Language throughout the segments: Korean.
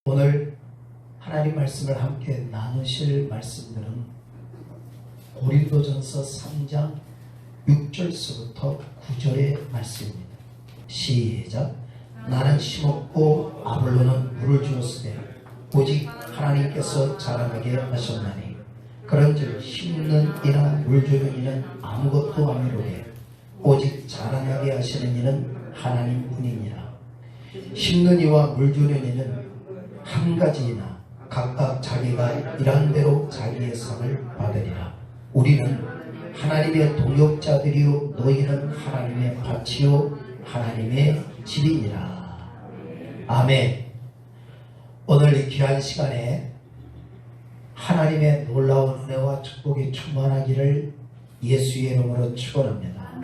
오늘 하나님 말씀을 함께 나누실 말씀들은 고린도전서 3장 6절서부터 9절의 말씀입니다. 시작. 나는 심었고 아볼로는 물을 주었으되 오직 하나님께서 자라나게 하셨나니 그런즉 심는 이나 물 주는 이는 아무것도 아니로되 오직 자라나게 하시는 이는 하나님뿐이니라. 심는 이와 물 주는 이는 한 가지이나 각각 자기가 일한 대로 자기의 상을 받으리라. 우리는 하나님의 동역자들이요 너희는 하나님의 밭이요 하나님의 집이니라. 아멘. 오늘 이 귀한 시간에 하나님의 놀라운 은혜와 축복이 충만하기를 예수의 이름으로 축원합니다.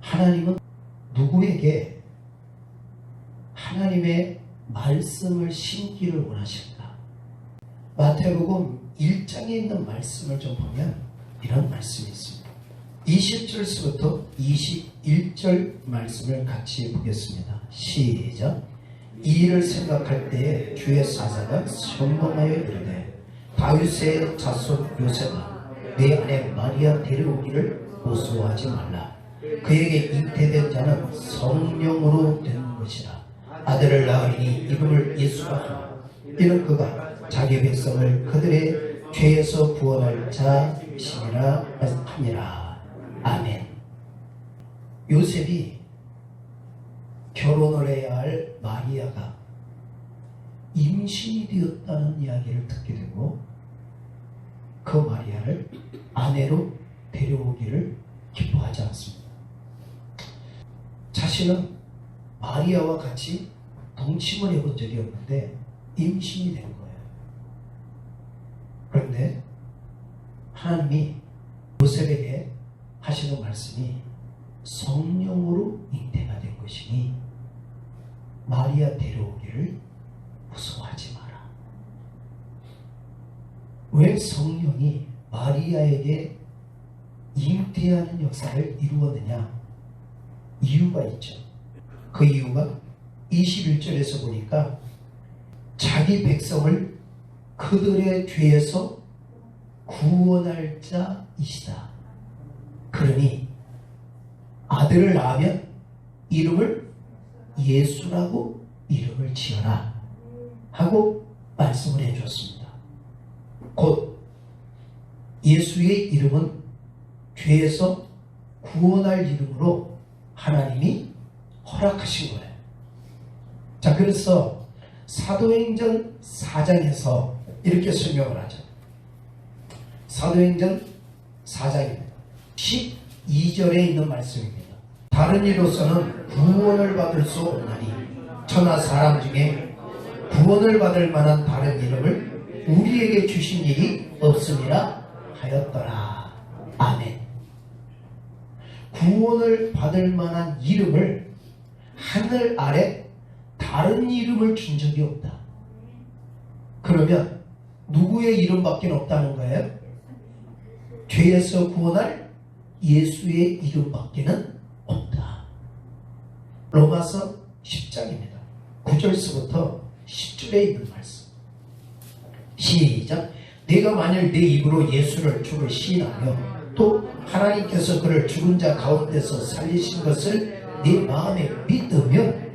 하나님은 누구에게 하나님의 말씀을 심기를 원하실까? 마태복음 1장에 있는 말씀을 좀 보면 이런 말씀이 있습니다. 20절부터 21절 말씀을 같이 보겠습니다. 시작. 이 일을 생각할 때에 주의 사자가 선동하여 이르되 다윗의 자손 요셉아 내 아내 마리아 데려오기를 무서워하지 말라. 그에게 잉태된 자는 성령으로 된 것이라. 아들을 낳으니 이름을 예수라 하라. 이는 그가 자기 백성을 그들의 죄에서 구원할 자이시니라 하니라. 아멘. 요셉이 결혼을 해야 할 마리아가 임신이 되었다는 이야기를 듣게 되고 그 마리아를 아내로 데려오기를 기뻐하지 않습니다. 자신은 마리아와 같이 동침을 해본 적이 없는데 임신이 된 거예요. 그런데 하나님이 요셉에게 하시는 말씀이 성령으로 잉태가 된 것이니 마리아 데려오기를 무서워하지 마라. 왜 성령이 마리아에게 잉태하는 역사를 이루었느냐? 이유가 있죠. 그 이유가 21절에서 보니까 자기 백성을 그들의 죄에서 구원할 자이시다. 그러니 아들을 낳으면 이름을 예수라고 이름을 지어라 하고 말씀을 해주었습니다. 곧 예수의 이름은 죄에서 구원할 이름으로 하나님이 허락하신 거예요. 자, 그래서 사도행전 4장에서 이렇게 설명을 하죠. 사도행전 4장입니다. 12절에 있는 말씀입니다. 다른 이로서는 구원을 받을 수 없나니 천하 사람 중에 구원을 받을 만한 다른 이름을 우리에게 주신 일이 없음이라 하였더라. 아멘. 구원을 받을 만한 이름을 하늘 아래 다른 이름을 준 적이 없다. 그러면 누구의 이름밖에 없다는 거예요? 죄에서 구원할 예수의 이름밖에는 없다. 로마서 10장입니다. 9절서부터 10절에 있는 말씀. 시작. 내가 만일 내 입으로 예수를 주를 시인하며 또 하나님께서 그를 죽은 자 가운데서 살리신 것을 네 마음에 믿으면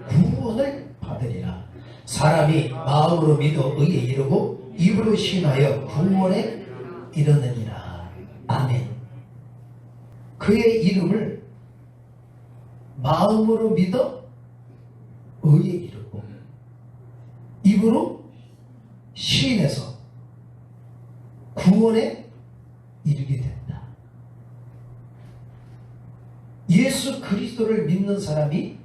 구원을 받으리라. 사람이 마음으로 믿어 의에 이르고 입으로 시인하여 구원에 이르느니라. 아멘. 그의 이름을 마음으로 믿어 의에 이르고 입으로 시인해서 구원에 이르게 된다. 예수 그리스도를 믿는 사람이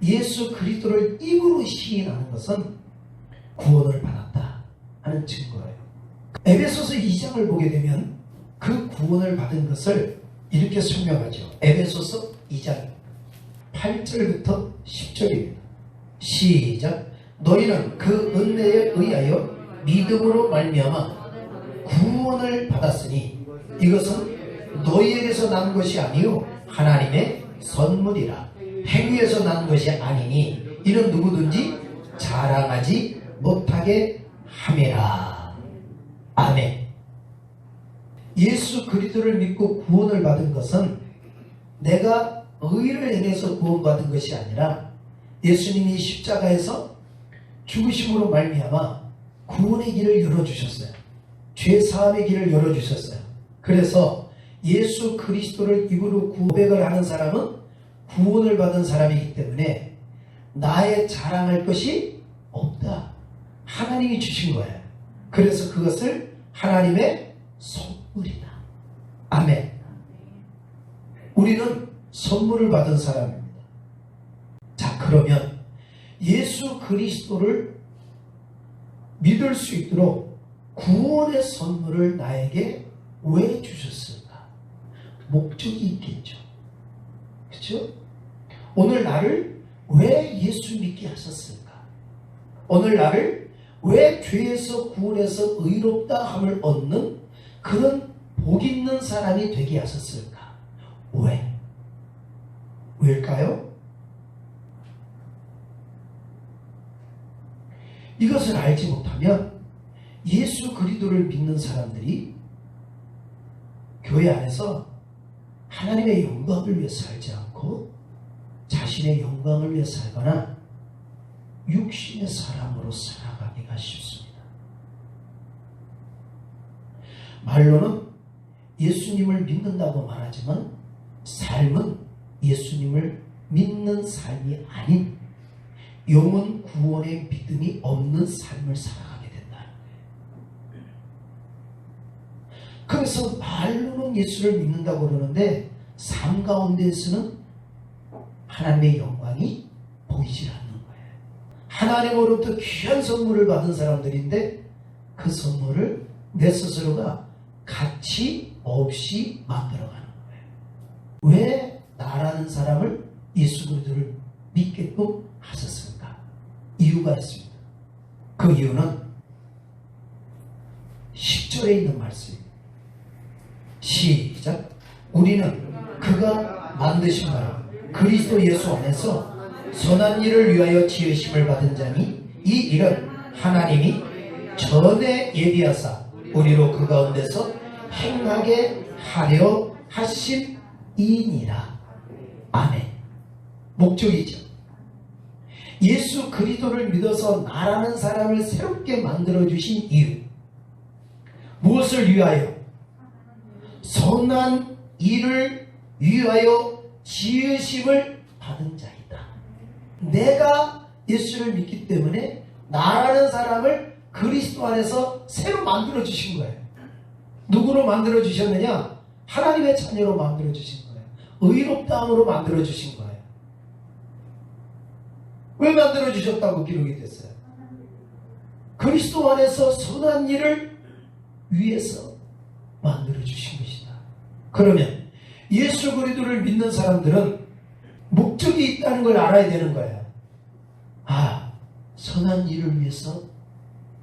예수 그리스도를 입으로 시인하는 것은 구원을 받았다 하는 증거예요. 에베소서 2장을 보게 되면 그 구원을 받은 것을 이렇게 설명하죠. 에베소서 2장 8절부터 10절입니다. 시작. 너희는 그 은혜에 의하여 믿음으로 말미암아 구원을 받았으니 이것은 너희에게서 난 것이 아니요 하나님의 선물이라. 행위에서 난 것이 아니니 이는 누구든지 자랑하지 못하게 함이라. 아멘. 예수 그리스도를 믿고 구원을 받은 것은 내가 의를 행해서 구원받은 것이 아니라 예수님이 십자가에서 죽으심으로 말미암아 구원의 길을 열어주셨어요. 죄 사함의 길을 열어주셨어요. 그래서 예수 그리스도를 입으로 고백을 하는 사람은 구원을 받은 사람이기 때문에 나의 자랑할 것이 없다. 하나님이 주신 거예요. 그래서 그것을 하나님의 선물이다. 아멘. 우리는 선물을 받은 사람입니다. 자, 그러면 예수 그리스도를 믿을 수 있도록 구원의 선물을 나에게 왜 주셨을까? 목적이 있겠죠. 그렇죠? 오늘 나를 왜 예수 믿게 하셨을까? 오늘 나를 왜 죄에서 구원해서 의롭다 함을 얻는 그런 복 있는 사람이 되게 하셨을까? 왜? 왜일까요? 이것을 알지 못하면 예수 그리스도를 믿는 사람들이 교회 안에서 하나님의 영광을 위해 살지 않고 자신의 영광을 위해 살거나 육신의 사람으로 살아가기가 쉽습니다. 말로는 예수님을 믿는다고 말하지만 삶은 예수님을 믿는 삶이 아닌 영혼 구원의 믿음이 없는 삶을 살아가게 된다는 거예요. 그래서 말로는 예수를 믿는다고 그러는데 삶 가운데에서는 하나님의 영광이 보이지 않는 거예요. 하나님으로부터 귀한 선물을 받은 사람들인데 그 선물을 내 스스로가 가치 없이 만들어가는 거예요. 왜 나라는 사람을 예수 그리스도를 믿게끔 하셨을까? 이유가 있습니다. 그 이유는 10절에 있는 말씀입니다. 시작. 우리는 그가 만드신 바로 그리스도 예수 안에서 선한 일을 위하여 지으심을 받은 자니 이 일은 하나님이 전에 예비하사 우리로 그 가운데서 행하게 하려 하심이니라. 아멘. 목적이죠. 예수 그리스도를 믿어서 나라는 사람을 새롭게 만들어주신 이유. 무엇을 위하여? 선한 일을 위하여 지으심을 받은 자이다. 내가 예수를 믿기 때문에 나라는 사람을 그리스도 안에서 새로 만들어주신 거예요. 누구로 만들어주셨느냐? 하나님의 자녀로 만들어주신 거예요. 의롭다함으로 만들어주신 거예요. 왜 만들어주셨다고 기록이 됐어요? 그리스도 안에서 선한 일을 위해서 만들어주신 것이다. 그러면 예수 그리스도를 믿는 사람들은 목적이 있다는 걸 알아야 되는 거예요. 아, 선한 일을 위해서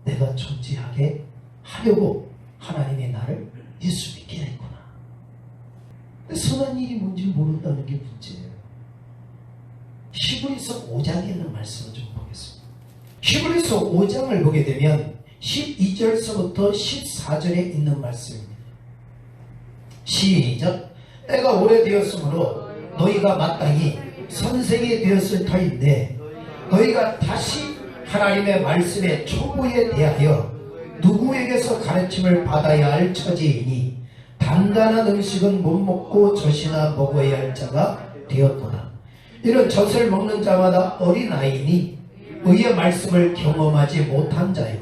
내가 존재하게 하려고 하나님이 나를 예수 믿게 했구나. 근데 선한 일이 뭔지 모른다는 게 문제예요. 히브리서 5장에 있는 말씀을 좀 보겠습니다. 히브리서 5장을 보게 되면 12절서부터 14절에 있는 말씀입니다. 시작. 때가 오래되었으므로 너희가 마땅히 선생이 되었을 터인데 너희가 다시 하나님의 말씀의 초보에 대하여 누구에게서 가르침을 받아야 할 처지이니 단단한 음식은 못 먹고 젖이나 먹어야 할 자가 되었도다. 이는 젖을 먹는 자마다 어린아이니 의의 말씀을 경험하지 못한 자요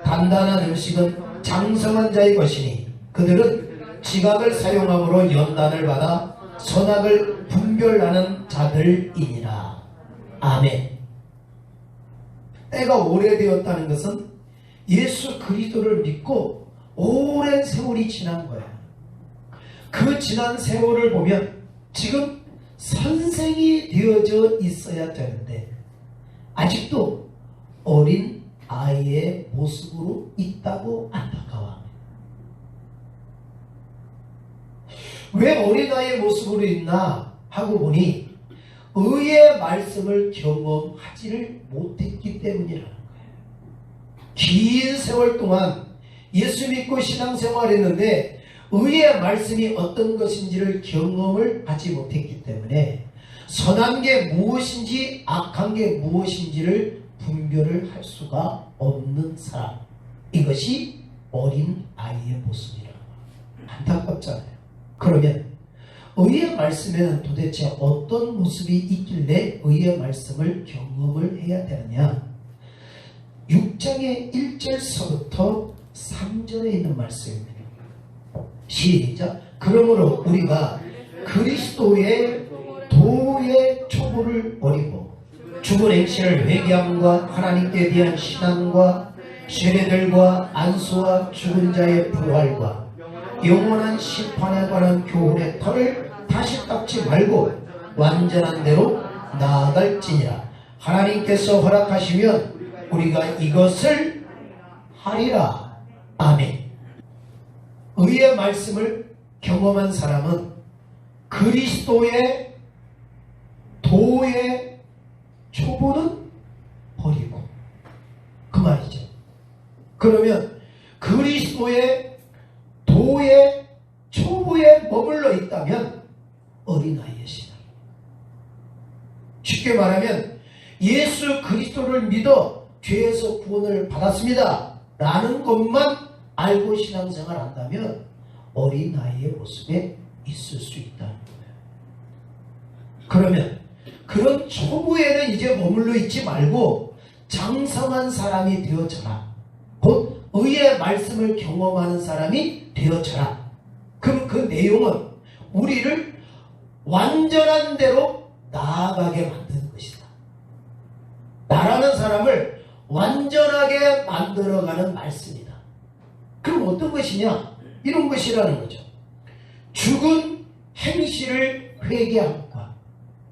단단한 음식은 장성한 자의 것이니 그들은 지각을 사용함으로 연단을 받아 선악을 분별하는 자들이니라. 아멘. 때가 오래되었다는 것은 예수 그리스도를 믿고 오랜 세월이 지난 거예요. 그 지난 세월을 보면 지금 선생이 되어져 있어야 되는데 아직도 어린 아이의 모습으로 있다고 안타까워합니다. 왜 어린아이의 모습으로 있나 하고 보니 의의 말씀을 경험하지를 못했기 때문이라는 거예요. 긴 세월 동안 예수 믿고 신앙생활했는데 의의 말씀이 어떤 것인지를 경험을 하지 못했기 때문에 선한 게 무엇인지 악한 게 무엇인지를 분별을 할 수가 없는 사람, 이것이 어린 아이의 모습이라고. 안타깝잖아요. 그러면 의의 말씀에는 도대체 어떤 모습이 있길래 의의 말씀을 경험을 해야 되느냐? 6장의 1절서부터 3절에 있는 말씀입니다. 시작. 그러므로 우리가 그리스도의 도의 초보를 버리고 죽은 행실을 회개함과 하나님께 대한 신앙과 세례들과 안수와 죽은 자의 부활과 영원한 심판에 관한 교훈의 털을 다시 닦지 말고 완전한 대로 나아갈지니라. 하나님께서 허락하시면 우리가 이것을 하리라. 아멘. 의의 말씀을 경험한 사람은 그리스도의 도의 초보는 버리고, 그 말이죠. 그러면 그리스도의 도의 초보에 머물러 있다면 어린아이의 신앙. 쉽게 말하면 예수 그리스도를 믿어 죄에서 구원을 받았습니다 라는 것만 알고 신앙생활 한다면 어린아이의 모습에 있을 수 있다는 거예요. 그러면 그런 초보에는 이제 머물러 있지 말고 장성한 사람이 되어져라. 곧 의의 말씀을 경험하는 사람이 되어져라. 그럼 그 내용은 우리를 완전한 대로 나아가게 만드는 것이다. 나라는 사람을 완전하게 만들어가는 말씀이다. 그럼 어떤 것이냐? 이런 것이라는 거죠. 죽은 행실을 회개함과.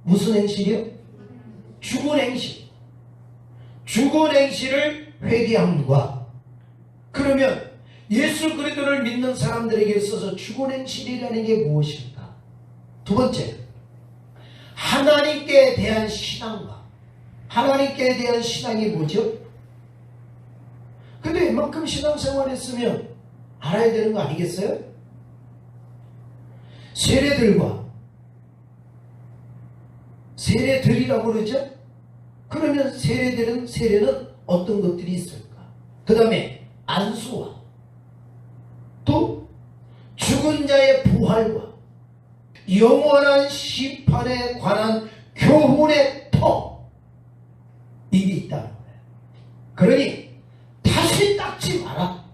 무슨 행실이요? 죽은 행실. 죽은 행실을 회개함과. 그러면 예수 그리스도를 믿는 사람들에게 있어서 죽은 행실이라는 게 무엇일까? 두 번째, 하나님께 대한 신앙과. 하나님께 대한 신앙이 뭐죠? 근데 이만큼 신앙생활 했으면 알아야 되는 거 아니겠어요? 세례들이라고 그러죠? 그러면 세례는 어떤 것들이 있을까? 그 다음에 안수와 또 죽은 자의 부활과 영원한 심판에 관한 교훈의 터, 이게 있다는 거예요. 그러니 다시 닦지 마라.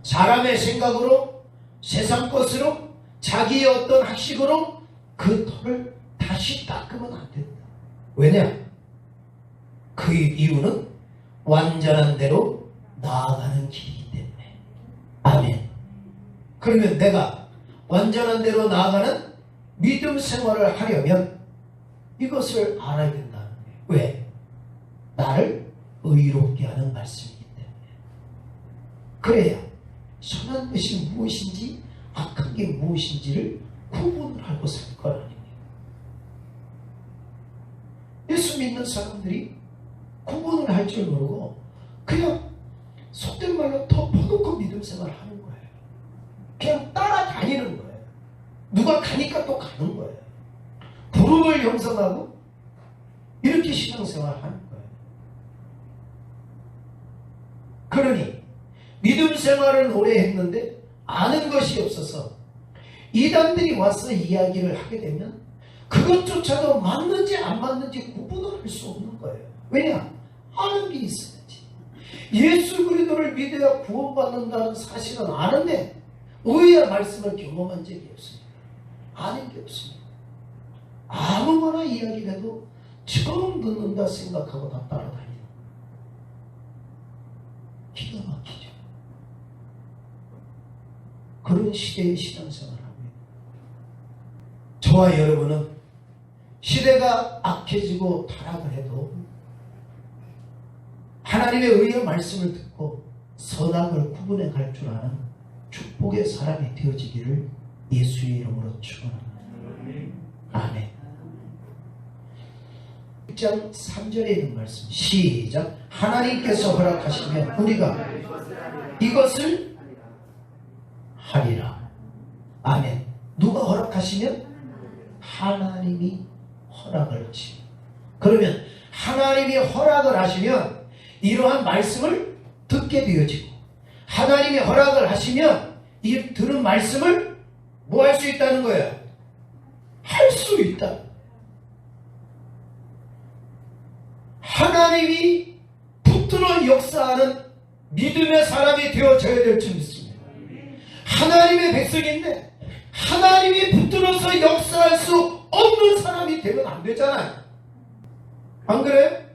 사람의 생각으로, 세상 것으로, 자기의 어떤 학식으로 그 털을 다시 닦으면 안 된다. 왜냐? 그 이유는 완전한 대로 나아가는 길이기 때문에. 아멘. 그러면 내가 완전한 대로 나아가는 믿음 생활을 하려면 이것을 알아야 된다는 거예요. 왜? 나를 의롭게 하는 말씀이기 때문에. 그래야 선한 것이 무엇인지 악한 게 무엇인지를 구분을 하고 살 거라는 거예요. 예수 믿는 사람들이 구분을 할 줄 모르고 그냥 속된 말로 덮어놓고 믿음 생활을 하는 거예요. 그냥 따라다니는 거예요. 누가 가니까 또 가는 거예요. 그룹을 형성하고 이렇게 신앙생활을 하는 거예요. 그러니 믿음 생활을 오래 했는데 아는 것이 없어서 이단들이 와서 이야기를 하게 되면 그것조차도 맞는지 안 맞는지 구분을 할 수 없는 거예요. 왜냐? 아는 게 있어야지. 예수 그리스도를 믿어야 구원받는다는 사실은 아는데 의의 말씀을 경험한 적이 없습니다. 아는 게 없습니다. 아무거나 이야기를 해도 처음 듣는다 생각하고 다 따라다니는 기가 막히죠. 그런 시대의 신앙생활을 하고 있는 저와 여러분은 시대가 악해지고 타락을 해도 하나님의 의의 말씀을 듣고 선악을 구분해 갈 줄 아는 축복의 사람이 되어지기를 예수의 이름으로 축원합니다. 아멘. 6장 3절에 있는 말씀 시작. 하나님께서 허락하시면 우리가 이것을 하리라. 아멘. 누가 허락하시면? 하나님이 허락을 하시면. 그러면 하나님이 허락을 하시면 이러한 말씀을 듣게 되어지고, 하나님이 허락을 하시면 이 들은 말씀을 뭐 할 수 있다는 거예요? 할 수 있다. 하나님이 붙들어 역사하는 믿음의 사람이 되어져야 될 줄 믿습니다. 하나님의 백성인데 하나님이 붙들어서 역사할 수 없는 사람이 되면 안 되잖아요. 안 그래요?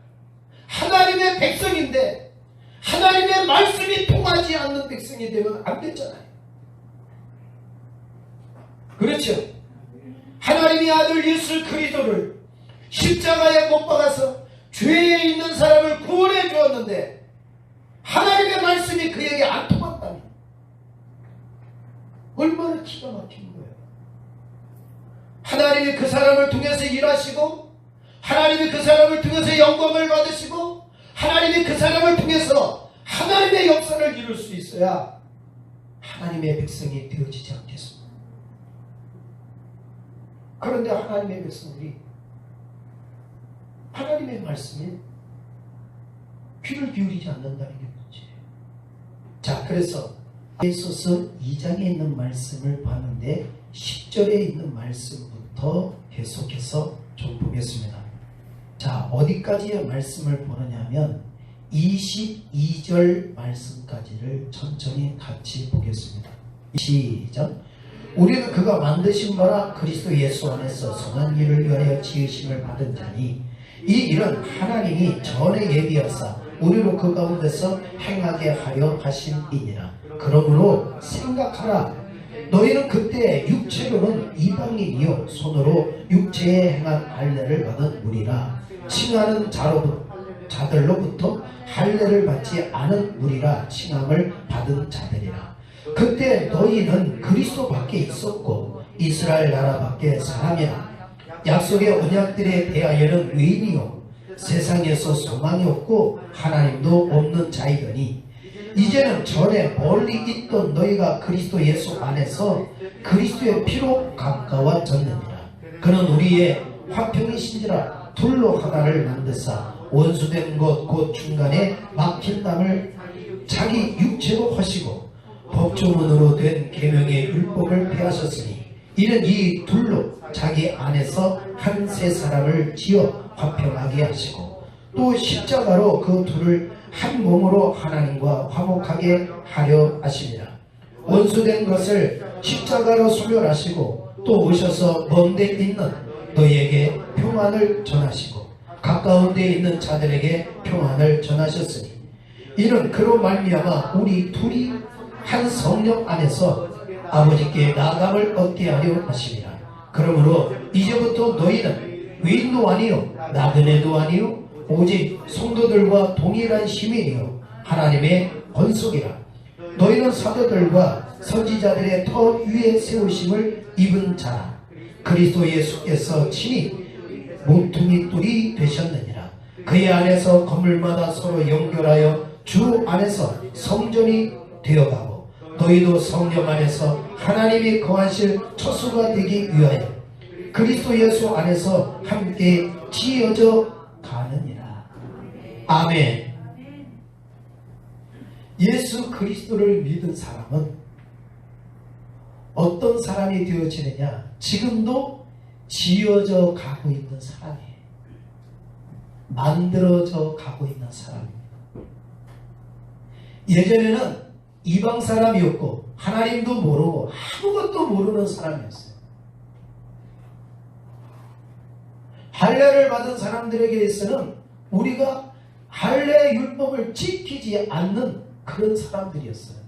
하나님의 백성인데 하나님의 말씀이 통하지 않는 백성이 되면 안 되잖아요. 그렇죠? 하나님의 아들 예수 그리스도를 십자가에 못 박아서 죄에 있는 사람을 구원해 주었는데 하나님의 말씀이 그에게 안 통한다면 얼마나 기가 막힌 거예요. 하나님이 그 사람을 통해서 일하시고, 하나님이 그 사람을 통해서 영광을 받으시고, 하나님이 그 사람을 통해서 하나님의 역사를 이룰 수 있어야 하나님의 백성이 되어지지 않겠습니까? 그런데 하나님의 백성들이 하나님의 말씀에 귀를 기울이지 않는다는 게 문제예요. 자, 그래서 에베소서 2장에 있는 말씀을 봤는데 10절에 있는 말씀부터 계속해서 좀 보겠습니다. 자, 어디까지의 말씀을 보느냐면 22절 말씀까지를 천천히 같이 보겠습니다. 시작. 우리는 그가 만드신 바라 그리스도 예수 안에서 선한 일을 위하여 지으심을 받은 자니 이 일은 하나님이 전에 예비하사 우리로 그 가운데서 행하게 하려 하심이니라. 그러므로 생각하라. 너희는 그때 육체로는 이방인이요 손으로 육체에 행한 할례를 받은 무리라. 칭하는 자들로부터 할례를 받지 않은 무리라 칭함을 받은 자들이라. 그때 너희는 그리스도 밖에 있었고 이스라엘 나라 밖에 사람이라. 약속의 언약들에 대하여는 외인이요 세상에서 소망이 없고 하나님도 없는 자이더니 이제는 전에 멀리 있던 너희가 그리스도 예수 안에서 그리스도의 피로 가까워졌느니라. 그는 우리의 화평이신지라 둘로 하나를 만드사 원수된 것 곧 중간에 막힌 담을 자기 육체로 하시고 법조문으로 된 계명의 율법을 폐하셨으니 이는 이 둘로 자기 안에서 한 세 사람을 지어 화평하게 하시고 또 십자가로 그 둘을 한 몸으로 하나님과 화목하게 하려 하시니라. 원수된 것을 십자가로 소멸하시고 또 오셔서 먼 데 있는 너희에게 평안을 전하시고 가까운 데 있는 자들에게 평안을 전하셨으니 이는 그로 말미암아 우리 둘이 한 성령 안에서 아버지께 나감을 얻게 하려 하시니라. 그러므로 이제부터 너희는 외인도 아니요 나그네도 아니요 오직 성도들과 동일한 시민이요 하나님의 권속이라. 너희는 사도들과 선지자들의 터 위에 세우심을 입은 자라. 그리스도 예수께서 친히 모퉁이 뿔이 되셨느니라. 그의 안에서 건물마다 서로 연결하여 주 안에서 성전이 되어가고 너희도 성령 안에서 하나님이 거하실 처소가 되기 위하여 그리스도 예수 안에서 함께 지어져 가느니라. 아멘. 예수 그리스도를 믿은 사람은 어떤 사람이 되어지느냐? 지금도 지어져 가고 있는 사람이에요. 만들어져 가고 있는 사람입니다. 예전에는 이방 사람이었고 하나님도 모르고 아무것도 모르는 사람이었어요. 할례를 받은 사람들에게서는 우리가 할례 율법을 지키지 않는 그런 사람들이었어요.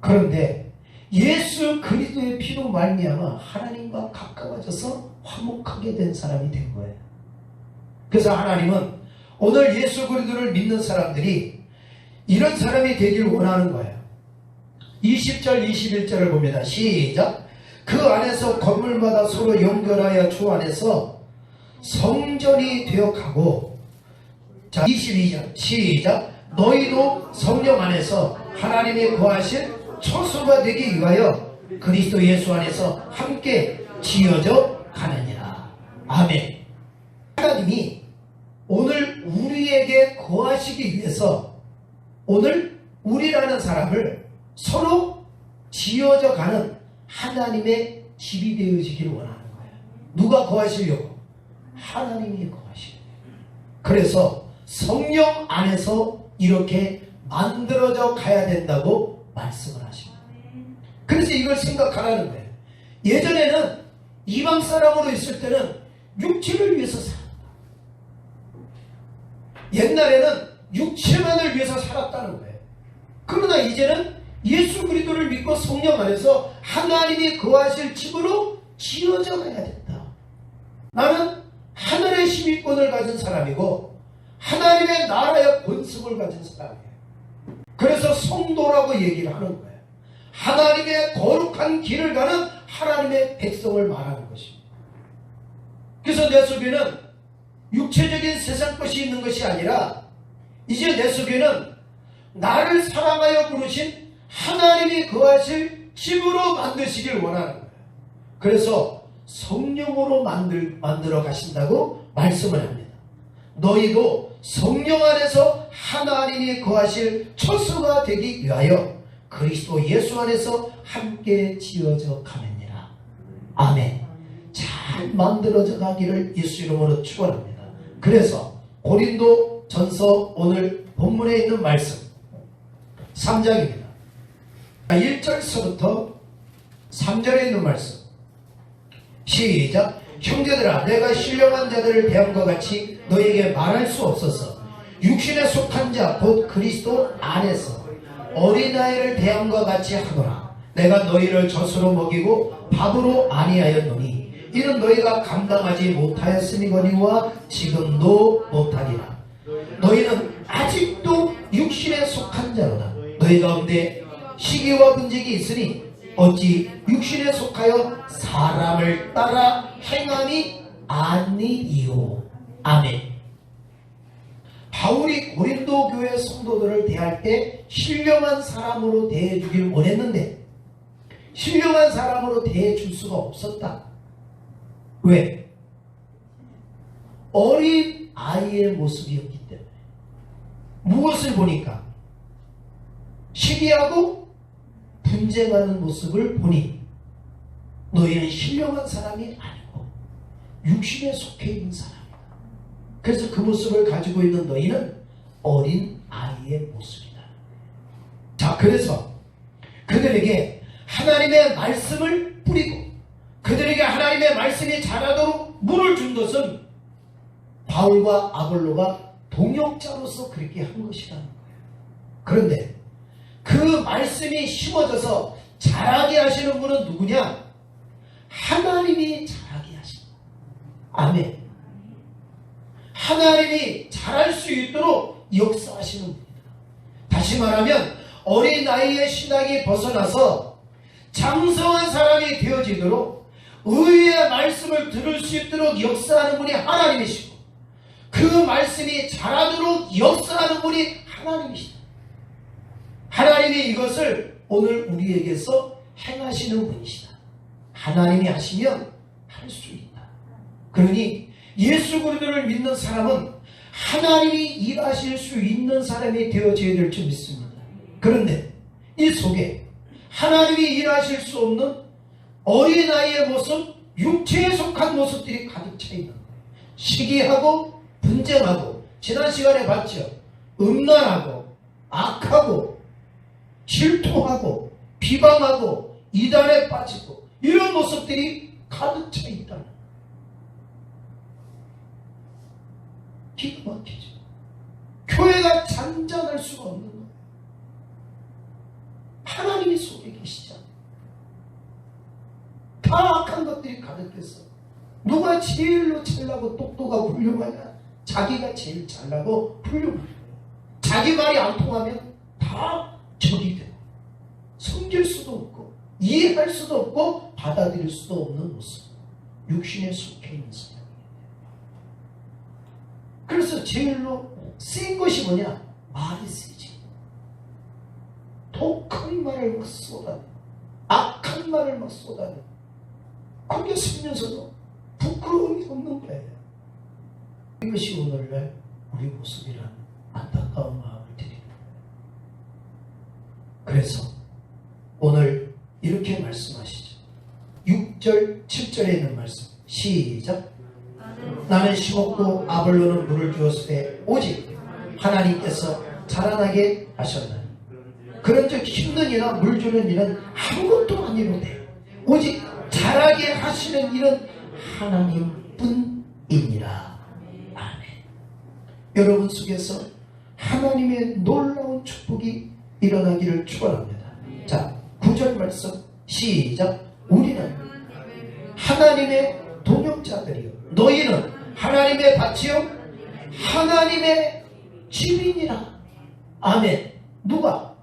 그런데 예수 그리스도의 피로 말미암아 하나님과 가까워져서 화목하게 된 사람이 된 거예요. 그래서 하나님은 오늘 예수 그리스도를 믿는 사람들이 이런 사람이 되길 원하는 거예요. 20절 21절을 봅니다. 시작. 그 안에서 건물마다 서로 연결하여 주 안에서 성전이 되어 가고, 자 22절 시작. 너희도 성령 안에서 하나님의 거하실 처소가 되기 위하여 그리스도 예수 안에서 함께 지어져 가느니라. 아멘. 하나님이 오늘 우리에게 거하시기 위해서 오늘 우리라는 사람을 서로 지어져 가는 하나님의 집이 되어지기를 원하는 거예요. 누가 거하시려고? 하나님이 거하시려고. 그래서 성령 안에서 이렇게 만들어져 가야 된다고 말씀을 하십니다. 그래서 이걸 생각하라는 거예요. 예전에는 이방 사람으로 있을 때는 육체를 위해서 살았다. 옛날에는 육체만을 위해서 살았다는 거예요. 그러나 이제는 예수 그리스도를 믿고 성령 안에서 하나님이 거하실 집으로 지어져 가야 된다. 나는 하늘의 시민권을 가진 사람이고 하나님의 나라의 권속을 가진 사람이에요. 그래서 성도라고 얘기를 하는 거예요. 하나님의 거룩한 길을 가는 하나님의 백성을 말하는 것입니다. 그래서 내 속에는 육체적인 세상 것이 있는 것이 아니라 이제 내 속에는 나를 사랑하여 부르신 하나님이 거하실 집으로 만드시길 원하는 거예요. 그래서 성령으로 만들어 가신다고 말씀을 합니다. 너희도 성령 안에서 하나님이 거하실 처소가 되기 위하여 그리스도 예수 안에서 함께 지어져 가느니라. 아멘. 잘 만들어져 가기를 예수 이름으로 축원합니다. 그래서 고린도 전서 오늘 본문에 있는 말씀 3장입니다. 1절서부터 3절에 있는 말씀 시작. 형제들아, 내가 신령한 자들을 대한 것 같이 너에게 말할 수 없어서 육신에 속한 자 곧 그리스도 안에서 어린아이를 대한 것 같이 하노라. 내가 너희를 젖으로 먹이고 밥으로 아니하였노니 이는 너희가 감당하지 못하였음이거니와 지금도 못하리라. 너희는 아직도 육신에 속한 자로다. 너희 가운데 시기와 분쟁이 있으니 어찌 육신에 속하여 사람을 따라 행함이 아니이요. 아멘. 바울이 고린도 교회 성도들을 대할 때 신령한 사람으로 대해주길 원했는데 신령한 사람으로 대해줄 수가 없었다. 왜? 어린 아이의 모습이었기 때문에. 무엇을 보니까? 시기하고 분쟁하는 모습을 보니 너희는 신령한 사람이 아니고 육신에 속해 있는 사람이다. 그래서 그 모습을 가지고 있는 너희는 어린 아이의 모습이다. 자, 그래서 그들에게 하나님의 말씀을 뿌리고 그들에게 하나님의 말씀이 자라도록 물을 준 것은 바울과 아볼로가 동역자로서 그렇게 한 것이라는 거예요. 그런데 그 말씀이 심어져서 자라게 하시는 분은 누구냐? 하나님이 자라게 하신다. 아멘. 하나님이 자랄 수 있도록 역사하시는 분이다. 다시 말하면 어린 나이의 신앙이 벗어나서 장성한 사람이 되어지도록 의의 말씀을 들을 수 있도록 역사하는 분이 하나님이시고 그 말씀이 자라도록 역사하는 분이 하나님이시다. 하나님이 이것을 오늘 우리에게서 행하시는 분이시다. 하나님이 하시면 할 수 있다. 그러니 예수 그리스도를 믿는 사람은 하나님이 일하실 수 있는 사람이 되어져야 될 줄 믿습니다. 그런데 이 속에 하나님이 일하실 수 없는 어린아이의 모습, 육체에 속한 모습들이 가득 차 있는 거예요. 시기하고 분쟁하고 지난 시간에 봤죠. 음란하고 악하고 질투하고 비방하고 이단에 빠지고 이런 모습들이 가득 차 있다는 거예요. 기가 막히죠. 교회가 잔잔할 수가 없는 거예요. 하나님이 속에 계시잖아요. 다 악한 것들이 가득해서 누가 제일로 잘나고 똑똑하고 훌륭하냐? 자기가 제일 잘나고 훌륭하냐? 자기 말이 안 통하면 다 적이 되고 섬길 수도 없고 이해할 수도 없고 받아들일 수도 없는 모습. 육신에 속해 있는 사람이에요. 그래서 제일로 센 것이 뭐냐? 말이 세지. 독한 말을 막 쏟아내. 악한 말을 막 쏟아내. 그게 쓰면서도 부끄러움이 없는 거예요. 이것이 오늘날 우리 모습이란 안타까운 마음을 드리는 거예요. 그래서 오늘 이렇게 말씀하시죠. 6절 7절에 있는 말씀 시작. 나는 심었고 아볼로는 물을 주었으되 오직 하나님께서 자라나게 하셨나니 그런즉 힘든 이나 물 주는 일은 아무것도 아니로되 오직 자라게 하시는 일은 하나님뿐이니라. 아멘. 여러분 속에서 하나님의 놀라운 축복이 일어나기를 축원합니다. 자, 9절 말씀 시작. 우리는 하나님의 동역자들이요 너희는 하나님의 밭이요 하나님의 집이니라. 아멘. 누가?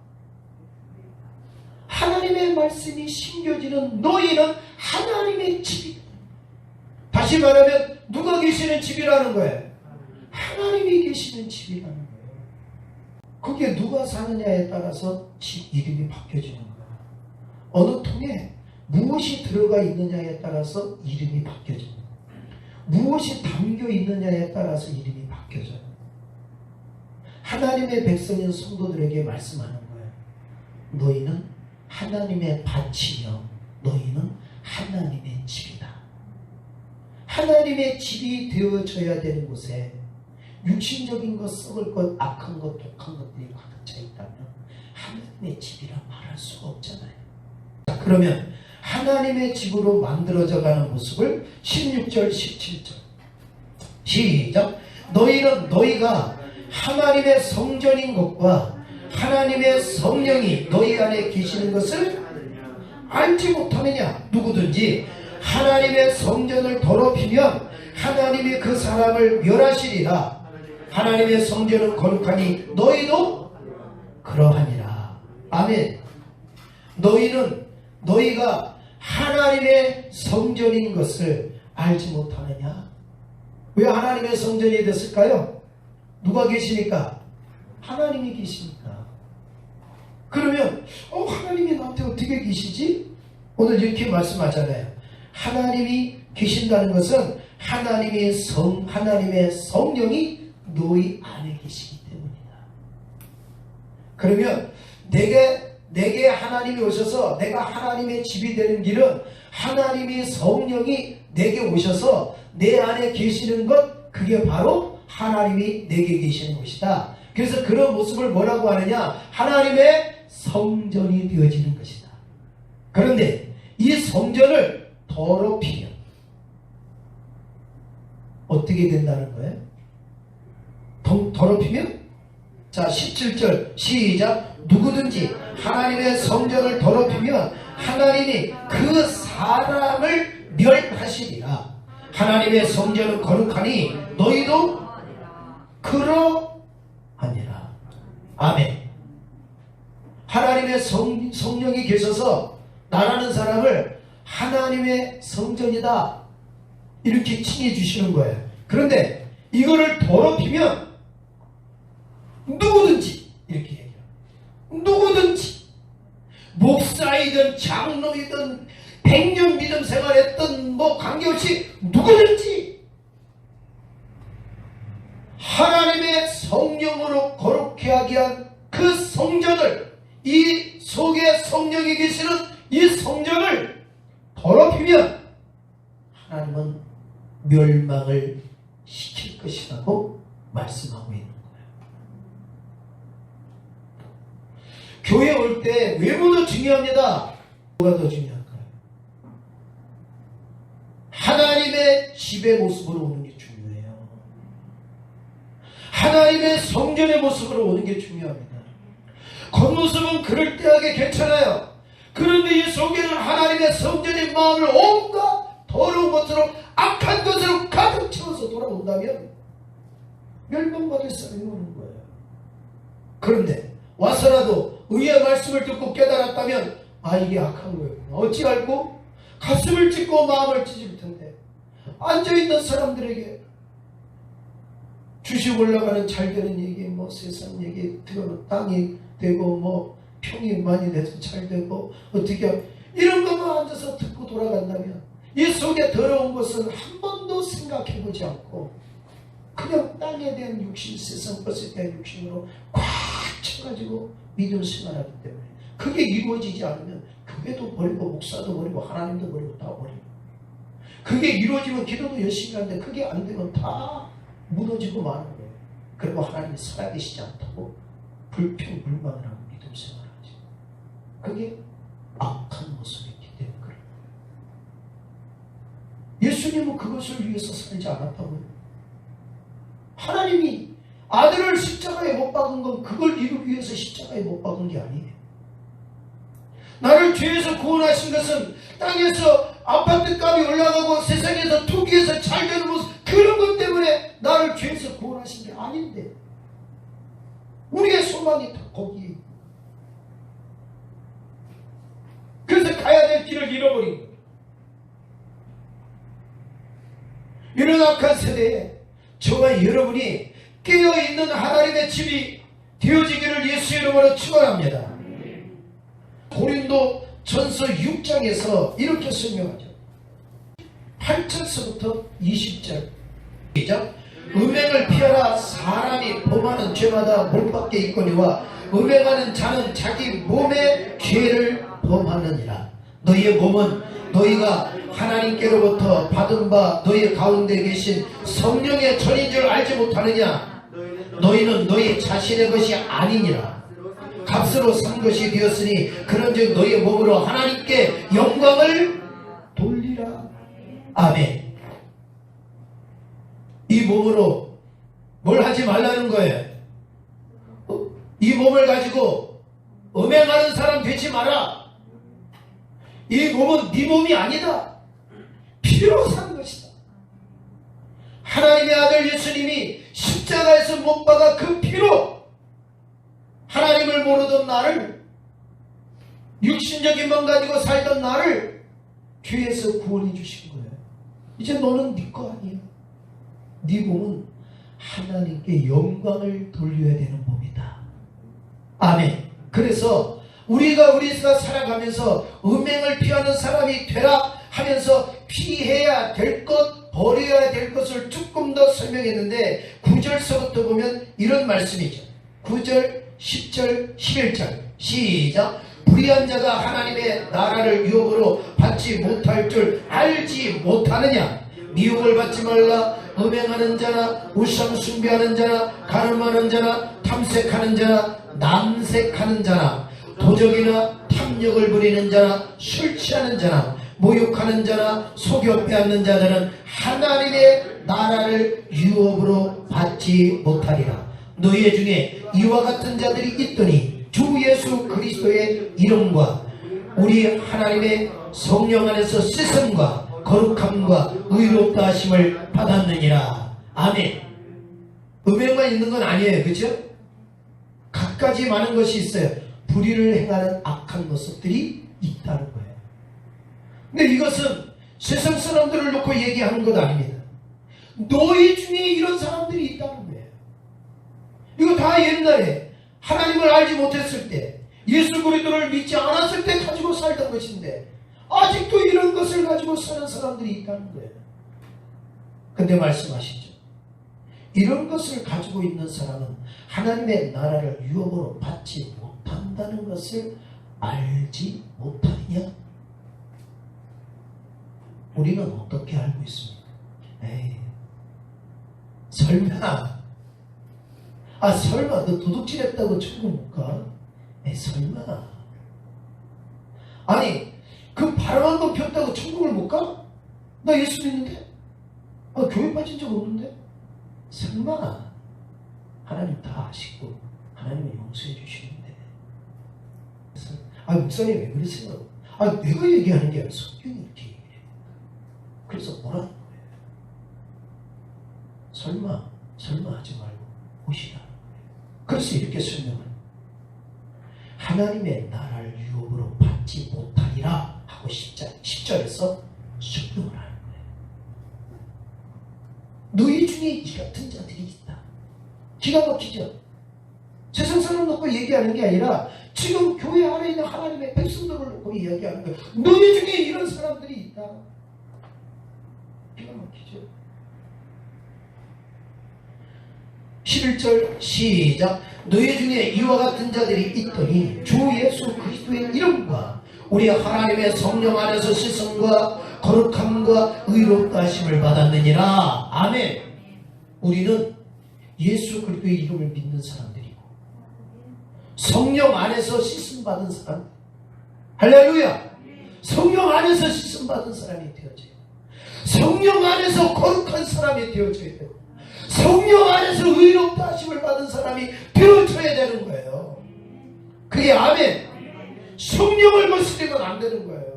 하나님의 말씀이 심겨지는 너희는 하나님의 집이다. 다시 말하면 누가 계시는 집이라는 거예요? 하나님이 계시는 집이라는 거예요. 그게 누가 사느냐에 따라서 집 이름이 바뀌어지는 거예요. 어느 통에 무엇이 들어가 있느냐에 따라서 이름이 바뀌어져요. 무엇이 담겨 있느냐에 따라서 이름이 바뀌어져요. 하나님의 백성인 성도들에게 말씀하는 거예요. 너희는 하나님의 밭이며 너희는 하나님의 집이다. 하나님의 집이 되어져야 되는 곳에 육신적인 것, 썩을 것, 악한 것, 독한 것들이 가득 차 있다면 하나님의 집이라 말할 수가 없잖아요. 자, 그러면 하나님의 집으로 만들어져 가는 모습을 16절 17절 시작. 너희는 너희가 하나님의 성전인 것과 하나님의 성령이 너희 안에 계시는 것을 알지 못하느냐. 누구든지 하나님의 성전을 더럽히면 하나님이 그 사람을 멸하시리라. 하나님의 성전은 거룩하니 너희도 그러하니라. 아멘. 너희가 하나님의 성전인 것을 알지 못하느냐? 왜 하나님의 성전이 됐을까요? 누가 계시니까? 하나님이 계시니까. 그러면 하나님이 나한테 어떻게 계시지? 오늘 이렇게 말씀하잖아요. 하나님이 계신다는 것은 하나님의 성령이 너희 안에 계시기 때문이다. 그러면 내게 하나님이 오셔서 내가 하나님의 집이 되는 길은 하나님이 성령이 내게 오셔서 내 안에 계시는 것, 그게 바로 하나님이 내게 계시는 것이다. 그래서 그런 모습을 뭐라고 하느냐? 하나님의 성전이 되어지는 것이다. 그런데 이 성전을 더럽히면 어떻게 된다는 거예요? 더럽히면? 자, 17절 시작. 누구든지 하나님의 성전을 더럽히면 하나님이 그 사람을 멸하시리라. 하나님의 성전은 거룩하니 너희도 그러하니라. 아멘. 하나님의 성령이 계셔서 나라는 사람을 하나님의 성전이다 이렇게 칭해 주시는 거예요. 그런데 이거를 더럽히면 누구든지 이렇게 얘기해요. 누구든지 목사이든 장로이든 100년 믿음 생활했던 관계없이 누구든지 하나님의 성령으로 거룩케 하게 한 그 성전을, 이 속에 성령이 계시는 이 성전을 더럽히면 하나님은 멸망을 시킬 것이라고 말씀하고 있는 거예요. 교회 올 때 외모도 중요합니다. 뭐가 더 중요할까요? 하나님의 집의 모습으로 오는 게 중요해요. 하나님의 성전의 모습으로 오는 게 중요합니다. 겉모습은 그럴듯하게 괜찮아요. 그런데 이 속에는 하나님의 성전의 마음을 온갖 더러운 것으로 악한 것으로 가득 채워서 돌아온다면 멸망받을 사람이 오는 거예요. 그런데 와서라도 의의 말씀을 듣고 깨달았다면 이게 악한 거예요. 어찌 알고? 가슴을 찢고 마음을 찢을 텐데 앉아있는 사람들에게 주식 올라가는 잘 되는 얘기, 뭐 세상 얘기, 땅이 되고 뭐 평이 많이 돼서 잘 되고 어떻게 이런 것만 앉아서 듣고 돌아간다면 이 속에 더러운 것은 한 번도 생각해 보지 않고 그냥 땅에 대한 육신, 세상 것에 대한 육신으로 꽉 차가지고 믿음 생활하기 때문에 그게 이루어지지 않으면 교회도 버리고 목사도 버리고 하나님도 버리고 다 버리고, 그게 이루어지면 기도도 열심히 하는데 그게 안 되면 다 무너지고 마는 거예요. 그리고 하나님이 살아계시지 않다고 불평불만을 하고 믿음 생활하지. 그게 악한 모습이기 때문에 그래요. 예수님은 그것을 위해서 살지 않았다고요. 하나님이 아들을 십자가에 못 박은 건 그걸 이루기 위해서 십자가에 못 박은 게 아니에요. 나를 죄에서 구원하신 것은 땅에서 아파트 값이 올라가고 세상에서 투기에서 잘 되는 모습, 그런 것 때문에 나를 죄에서 구원하신 게 아닌데 우리의 소망이 다 거기에. 그래서 가야 될 길을 잃어버린 거예요. 이런 악한 세대에 저와 여러분이 깨어있는 하나님의 집이 되어지기를 예수의 이름으로 축원합니다. 고린도 전서 6장에서 이렇게 설명하죠. 8절서부터 20절 시작. 음행을 피하라. 사람이 범하는 죄마다 못받게 있거니와 음행하는 자는 자기 몸의 죄를 범하느니라. 너희의 몸은 너희가 하나님께로부터 받은 바 너희 가운데 계신 성령의 전인 줄 알지 못하느냐. 너희는 너희 자신의 것이 아니니라. 값으로 산 것이 되었으니 그런즉 너희의 몸으로 하나님께 영광을 돌리라. 아멘. 이 몸으로 뭘 하지 말라는 거예요. 이 몸을 가지고 음행하는 사람 되지 마라. 이 몸은 네 몸이 아니다. 피로 산 것이다. 하나님의 아들 예수님이 십자가에서 못 박아 그 피로 하나님을 모르던 나를, 육신적인 만 가지고 살던 나를 죄에서 구원해 주신 거예요. 이제 너는 네 거 아니야. 네 몸은 하나님께 영광을 돌려야 되는 몸이다. 아멘. 그래서 우리가 살아가면서 음행을 피하는 사람이 되라 하면서 피해야 될 것, 버려야 될 것을 조금 더 설명했는데 9절서부터 보면 이런 말씀이죠. 9절, 10절, 11절 시작. 불의한 자가 하나님의 나라를 유혹으로 받지 못할 줄 알지 못하느냐. 미혹을 받지 말라. 음행하는 자나 우상 숭배하는 자나 가늠하는 자나 탐색하는 자나 남색하는 자나 도적이나 탐욕을 부리는 자나 술 취하는 자나 모욕하는 자나 속여 빼앗는 자들은 하나님의 나라를 유혹으로 받지 못하리라. 너희 중에 이와 같은 자들이 있더니 주 예수 그리스도의 이름과 우리 하나님의 성령 안에서 씻음과 거룩함과 의롭다 하심을 받았느니라. 아멘. 음행만 있는 건 아니에요. 그렇죠? 갖가지 많은 것이 있어요. 불의를 행하는 악한 모습들이 있다는 거예요. 근데 이것은 세상 사람들을 놓고 얘기하는 것 아닙니다. 너희 중에 이런 사람들이 있다는 거예요. 이거 다 옛날에 하나님을 알지 못했을 때, 예수 그리스도를 믿지 않았을 때 가지고 살던 것인데 아직도 이런 것을 가지고 사는 사람들이 있다는 거예요. 근데 말씀하시죠. 이런 것을 가지고 있는 사람은 하나님의 나라를 유혹으로 받지 못한다는 것을 알지 못하느냐? 우리는 어떻게 알고 있습니까? 에이, 설마 너 도둑질했다고 천국 못 가? 에이, 설마. 아니, 그 바람한 번 폈다고 천국을 못 가? 나 예수 믿는데? 교회 빠진 적 없는데? 설마. 하나님 다 아시고 하나님은 용서해 주시는데. 목사님 왜 그러세요? 내가 얘기하는 게 아니라 성경이 이렇게 얘기해요. 그래서 뭐라는 거예요? 설마 하지 말고 보시라. 그래서 이렇게 설명을, 하나님의 나라를 유혹으로 받지 못하리라 하고 10절에서 설명을 하는 거예요. 너희 중에 이 같은 자들이 있다. 기가 막히죠. 세상 사람 놓고 얘기하는 게 아니라 지금 교회 안에 있는 하나님의 백성들을 놓고 이야기하는 거예요. 너희 중에 이런 사람들이 있다. 기가 막히죠. 11절 시작. 너희 중에 이와 같은 자들이 있더니 주 예수 그리스도의 이름과 우리 하나님의 성령 안에서 씻음과 거룩함과 의롭다 하심을 받았느니라. 아멘. 우리는 예수 그리스도의 이름을 믿는 사람들이고 성령 안에서 씻음 받은 사람. 할렐루야. 성령 안에서 씻음 받은 사람이 되어져요. 성령 안에서 거룩한 사람이 되어져야 돼요. 성령 안에서 의롭다 하심을 받은 사람이 되어져야 되는 거예요. 그게 아멘. 성령을 거스리면 안 되는 거예요.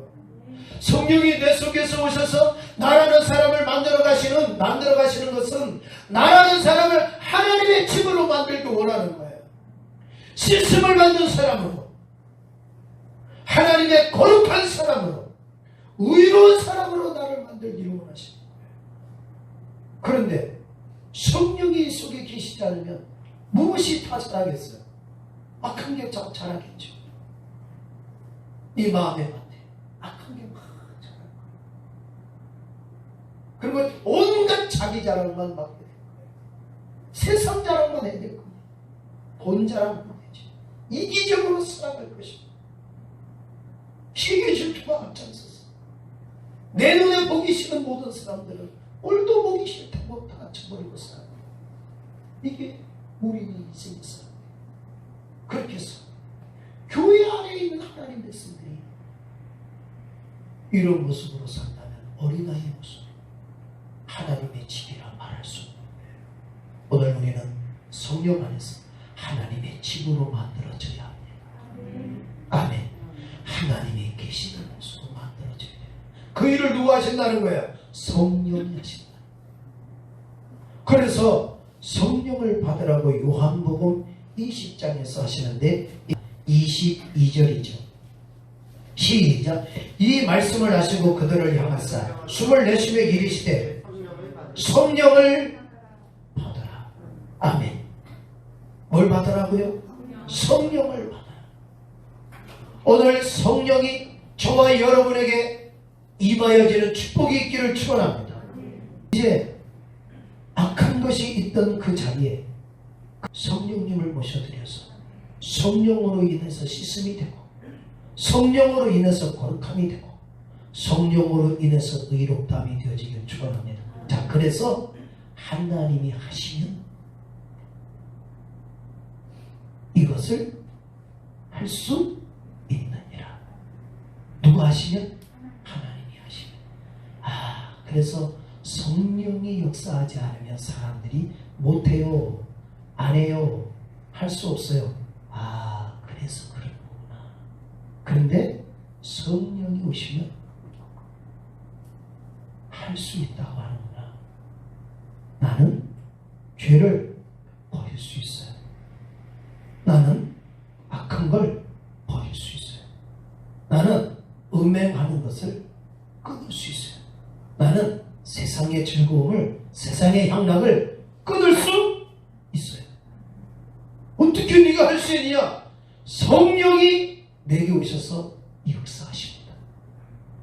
성령이 내 속에서 오셔서 나라는 사람을 만들어 가시는 것은 나라는 사람을 하나님의 집으로 만들기 원하는 거예요. 씻음을 받는 사람으로, 하나님의 거룩한 사람으로, 의로운 사람으로 나를 만들기 원하시는 거예요. 그런데 성령이 속에 계시지 않으면 무엇이 다 잘하겠어요? 악한 게 잘하겠죠. 이 마음에 맞대. 악한 게 막 잘할 거예요. 그리고 온갖 자기 자랑만 맡게 될 거예요. 세상 자랑만 해야 될 거예요. 돈 자랑만 되지. 이기적으로 살아갈 것입니다. 희귀 질투가 앞장서서 내 눈에 보기 싫은 모든 사람들은 꼴도 보기 싫다고 다 쳐버리고 살아요. 이게 우리 인생의 삶이에요. 그렇게 해서 교회 안에 있는 하나님 백성들이 이런 모습으로 산다면 어린아이의 모습, 하나님의 집이라 말할 수 없는 거예요. 오늘 우리는 성령 안에서 하나님의 집으로 만들어져야 합니다. 아멘. 하나님이 계시는 모습으로 만들어져야 돼요. 그 일을 누가 하신다는 거예요? 성령이 하신다. 그래서 성령을 받으라고 요한복음 20장에서 하시는데 22절이죠. 시작. 이 말씀을 하시고 그들을 향하사 숨을 내쉬며 이르시되 성령을 받으라. 아멘. 뭘 받으라고요? 성령을 받아라. 오늘 성령이 저와 여러분에게 임하여지는 축복이 있기를 축원합니다. 이제 악한 것이 있던 그 자리에 성령님을 모셔드려서 성령으로 인해서 씻음이 되고 성령으로 인해서 거룩함이 되고 성령으로 인해서 의롭다함이 되어지기를 축원합니다. 자, 그래서 하나님이 하시면 이것을 할 수 있느니라. 누가 하시면? 하나님이 하시면. 그래서 성령이 역사하지 않으면 사람들이 못해요, 안 해요, 할 수 없어요. 그래서 그런 거구나. 그런데 성령이 오시면 할 수 있다고 하는구나. 나는 죄를 버릴 수 있어요. 나는 악한 걸 버릴 수 있어요. 나는 음행하는 것을 끊을 수 있어요. 나는 세상의 즐거움을, 세상의 향락을 끊을 수 있어요. 어떻게 네가 할 수 있느냐? 성령이 내게 오셔서 역사